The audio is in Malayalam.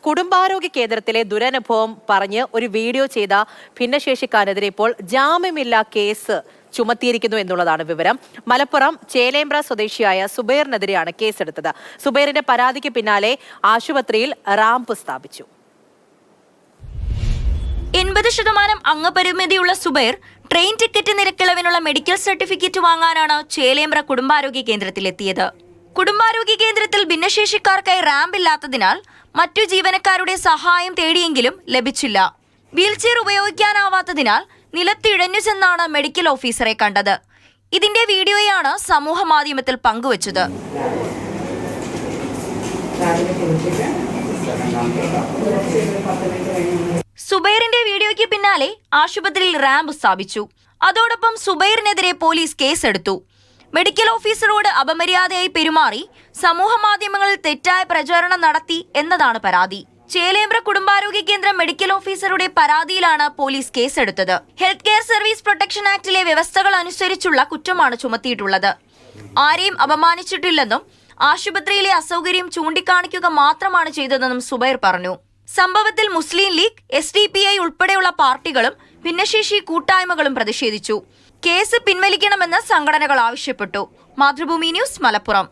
കുടുംബാരോഗ്യ കേന്ദ്രത്തിലെ ദുരനുഭവം പറഞ്ഞ് ഒരു വീഡിയോ ചെയ്ത ഭിന്നശേഷിക്കാരനെതിരെ ഇപ്പോൾ ജാമ്യമില്ലാ കേസ് ചുമത്തിയിരിക്കുന്നു എന്നുള്ളതാണ് വിവരം. മലപ്പുറം ചേലേമ്പ്ര സ്വദേശിയായ സുബൈറിനെതിരെയാണ് കേസെടുത്തത്. സുബൈറിന്റെ പരാതിക്ക് പിന്നാലെ ആശുപത്രിയിൽ റാമ്പ് സ്ഥാപിച്ചു. 80% അംഗപരിമിതിയുള്ള സുബൈർ ട്രെയിൻ ടിക്കറ്റ് നിരക്കിളവിനുള്ള മെഡിക്കൽ സർട്ടിഫിക്കറ്റ് വാങ്ങാനാണ് ചേലേമ്പ്ര കുടുംബാരോഗ്യ കേന്ദ്രത്തിലെത്തിയത്. കുടുംബാരോഗ്യ കേന്ദ്രത്തിൽ ഭിന്നശേഷിക്കാർക്കായി റാമ്പ് ഇല്ലാത്തതിനാൽ മറ്റു ജീവനക്കാരുടെ സഹായം തേടിയെങ്കിലും ലഭിച്ചില്ല. വീൽചെയർ ഉപയോഗിക്കാനാവാത്തതിനാൽ നിലത്തിഴഞ്ഞു ചെന്നാണ് മെഡിക്കൽ ഓഫീസറെ കണ്ടത്. ഇതിന്റെ വീഡിയോയാണ് സമൂഹ മാധ്യമത്തിൽ പങ്കുവച്ചത്. സുബൈറിന്റെ വീഡിയോയ്ക്ക് പിന്നാലെ ആശുപത്രിയിൽ റാമ്പ് സ്ഥാപിച്ചു. അതോടൊപ്പം സുബൈറിനെതിരെ പോലീസ് കേസെടുത്തു. മെഡിക്കൽ ഓഫീസറോട് അപമര്യാദയായി പെരുമാറി സമൂഹ മാധ്യമങ്ങളിൽ തെറ്റായ പ്രചാരണം നടത്തി എന്നതാണ് പരാതി. ചേലേമ്പ്ര കുടുംബാരോഗ്യ കേന്ദ്രം മെഡിക്കൽ ഓഫീസറുടെ പരാതിയിലാണ് പോലീസ് കേസെടുത്തത്. ഹെൽത്ത് കെയർ സർവീസ് പ്രൊട്ടക്ഷൻ ആക്ടിലെ വ്യവസ്ഥകൾ അനുസരിച്ചുള്ള കുറ്റമാണ് ചുമത്തിയിട്ടുള്ളത്. ആരെയും അപമാനിച്ചിട്ടില്ലെന്നും ആശുപത്രിയിലെ അസൗകര്യം ചൂണ്ടിക്കാണിക്കുക മാത്രമാണ് ചെയ്തതെന്നും സുബൈർ പറഞ്ഞു. സംഭവത്തിൽ മുസ്ലിം ലീഗ്, SDPI ഉൾപ്പെടെയുള്ള പാർട്ടികളും ഭിന്നശേഷി കൂട്ടായ്മകളും പ്രതിഷേധിച്ചു. കേസ് പിൻവലിക്കണമെന്ന് സംഘടനകൾ ആവശ്യപ്പെട്ടു. മാതൃഭൂമി ന്യൂസ്, മലപ്പുറം.